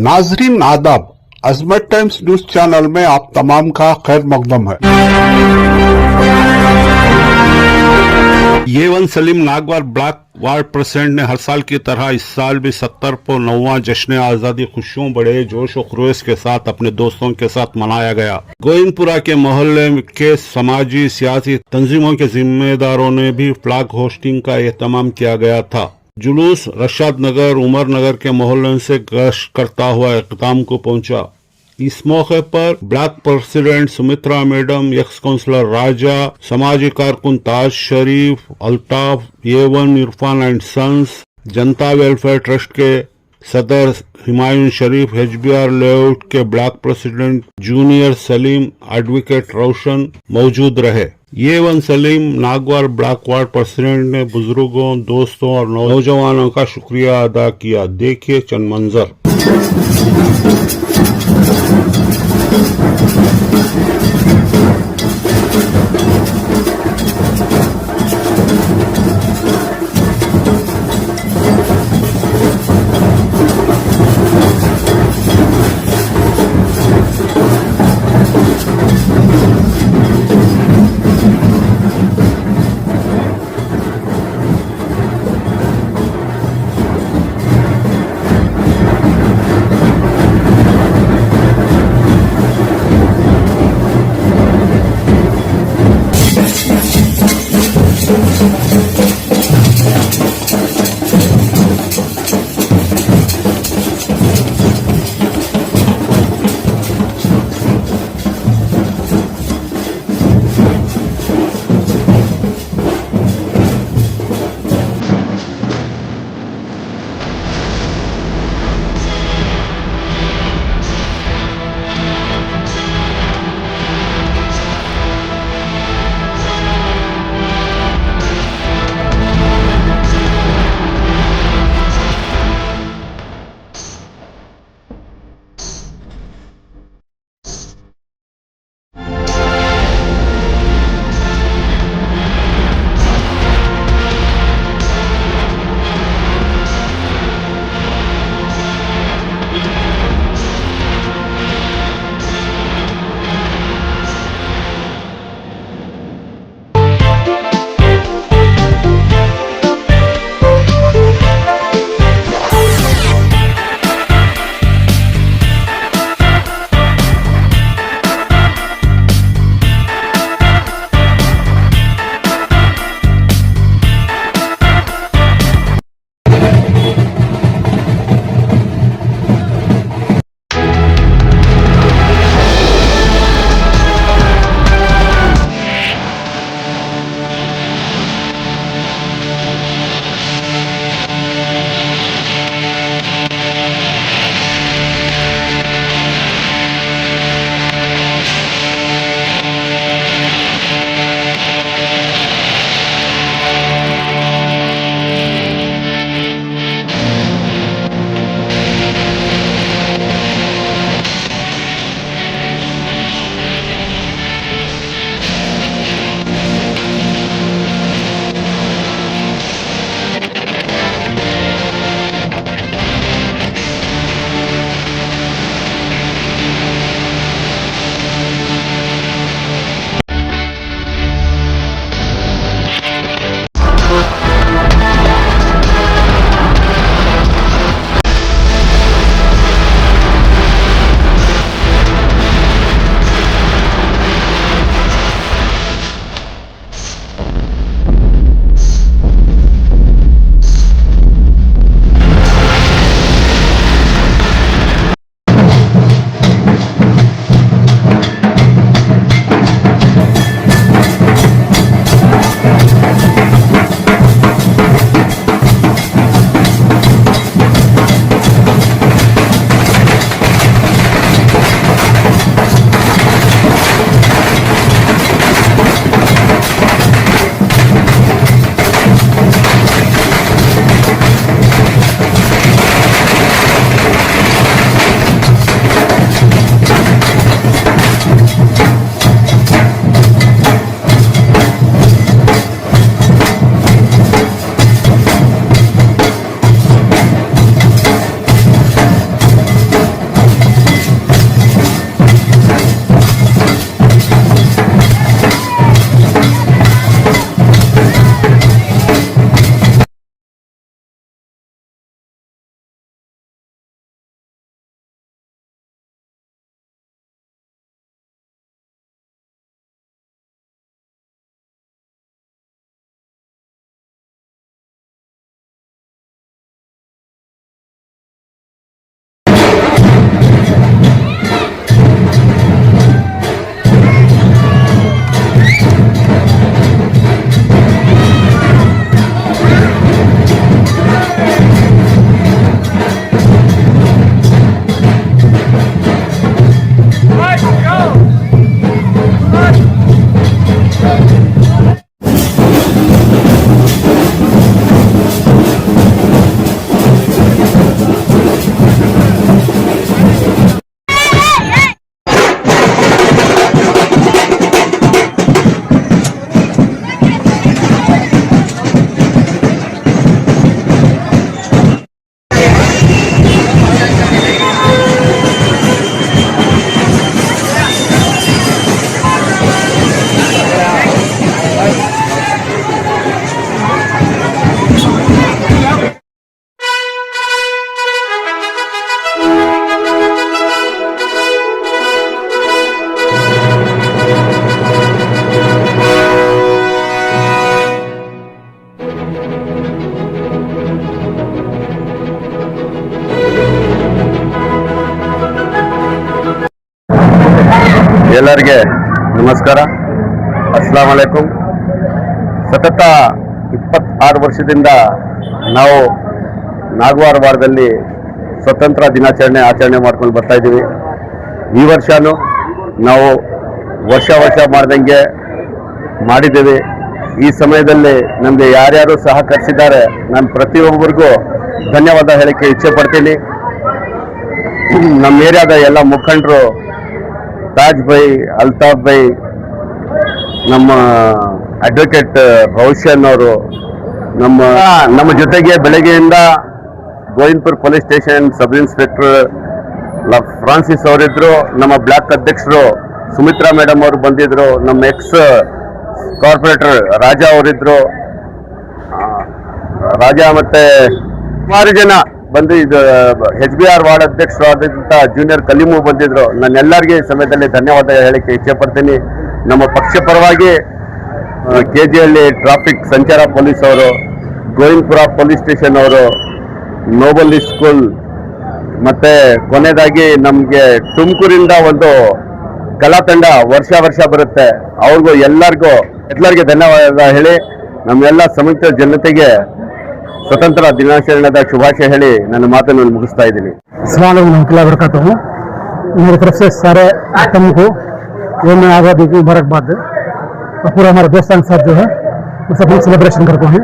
नाजरीन आदाब, अजमत times news channel में आप तमाम का खैर मकदम है। ये1 सलीम नागवार ब्लॉक वार्ड प्रेसिडेंट ने हर साल की तरह इस साल भी 70वां जश्न आज़ादी खुशियों बड़े जोश और खरोश के साथ अपने दोस्तों के साथ मनाया गया। गोविंदपुरा के मोहल्ले के समाजी सियासी तंजीमों के जिम्मेदारों ने भी फ्लैग होस्टिंग का एहतमाम किया गया था। जुलूस रशाद नगर उमर नगर के मोहल्लों से गश्त करता हुआ इख्तिताम को पहुंचा। इस मौके पर block president Sumitra madam, ex councillor Raja, समाजी कारकुन ताज शरीफ, अल्ताफ, ये1 Irfan and sons, Janata welfare trust के सदर हुमायूं शरीफ, HBR लेआउट के block president junior Salim, advocate Roshan मौजूद रहे। ये1 सलीम नागवार ब्लॉक वार्ड प्रेसिडेंट ने बुजुर्गों, दोस्तों और नौजवानों का शुक्रिया अदा किया। देखिए चंद मंजर। ಎಲ್ಲರಿಗೆ ನಮಸ್ಕಾರ, ಅಸ್ಸಲಾಂ ವಲೈಕುಂ. ಸತತ 26 ವರ್ಷದಿಂದ ನಾವು ನಾಗವಾರ ವಾರದಲ್ಲಿ ಸ್ವತಂತ್ರ ದಿನಾಚರಣೆ ಆಚರಣೆ ಮಾಡ್ಕೊಂಡು ಬರ್ತಾ ಇದ್ದೀವಿ. ಈ ವರ್ಷನೂ ನಾವು ವರ್ಷ ಮಾಡ್ದಂಗೆ ಮಾಡಿದ್ದೇವೆ. ಈ ಸಮಯದಲ್ಲಿ ನಮಗೆ ಯಾರ್ಯಾರು ಸಹಕರಿಸಿದ್ದಾರೆ, ನಾನು ಪ್ರತಿಯೊಬ್ಬರಿಗೂ ಧನ್ಯವಾದ ಹೇಳಕ್ಕೆ ಇಚ್ಛೆ ಪಡ್ತೀನಿ. ನಮ್ಮ ಏರಿಯಾದ ಎಲ್ಲ ಮುಖಂಡರು, ತಾಜ್ ಬೈ, ಅಲ್ತಾಫ್ ಬೈ, ನಮ್ಮ ಅಡ್ವೊಕೇಟ್ ರೋಷನ್ ಅವರು, ನಮ್ಮ ಜೊತೆಗೆ ಬೆಳಗ್ಗೆಯಿಂದ Govindapura police station sub inspector Francis ಅವರಿದ್ರು, ನಮ್ಮ ಬ್ಲಾಕ್ ಅಧ್ಯಕ್ಷರು ಸುಮಿತ್ರಾ ಮೇಡಮ್ ಅವರು ಬಂದಿದ್ರು, ನಮ್ಮ ಎಕ್ಸ್ ಕಾರ್ಪೊರೇಟರ್ ರಾಜಾ ಅವರಿದ್ರು, ರಾಜಾ ಮತ್ತೆ ಸುಮಾರು ಜನ ಬಂದು ಇದು HBR ವಾರ್ಡ್ ಅಧ್ಯಕ್ಷರಾದಂಥ ಜೂನಿಯರ್ ಕಲೀಮು ಬಂದಿದ್ರು. ನಾನೆಲ್ಲರಿಗೆ ಈ ಸಮಯದಲ್ಲಿ ಧನ್ಯವಾದ ಹೇಳಕ್ಕೆ ಇಚ್ಛೆ ಪಡ್ತೀನಿ. ನಮ್ಮ ಪಕ್ಷ ಪರವಾಗಿ KGಹಳ್ಳಿ ಟ್ರಾಫಿಕ್ ಸಂಚಾರ ಪೊಲೀಸ್ ಅವರು, ಗೋವಿಂದಪುರ ಪೊಲೀಸ್ ಸ್ಟೇಷನ್ ಅವರು, ನೋಬಲ್ ಸ್ಕೂಲ್, ಮತ್ತೆ ಕೊನೆಯದಾಗಿ ನಮಗೆ ತುಮಕೂರಿಂದ ಒಂದು ಕಲಾ ತಂಡ ವರ್ಷ ಬರುತ್ತೆ. ಅವ್ರಿಗೂ ಎಲ್ಲರಿಗೂ ಧನ್ಯವಾದ ಹೇಳಿ ನಮ್ಮೆಲ್ಲ ಸಂಯುಕ್ತ ಜನತೆಗೆ स्वतंत्र दिनाचरण शुभाशय हेली ನನ್ನ ಮಾತನ್ನು ಮುಗಿಸ್ತಾ ಇದ್ದೀನಿ. अस्सलाम वालेकुम वरकatuh. मेरी तरफ से सारे आइटम को यौम आज़ादी की मुबारकबाद। और पूरा हमारे दोस्तान के साथ जो है वो सब सेलिब्रेशन करते हैं।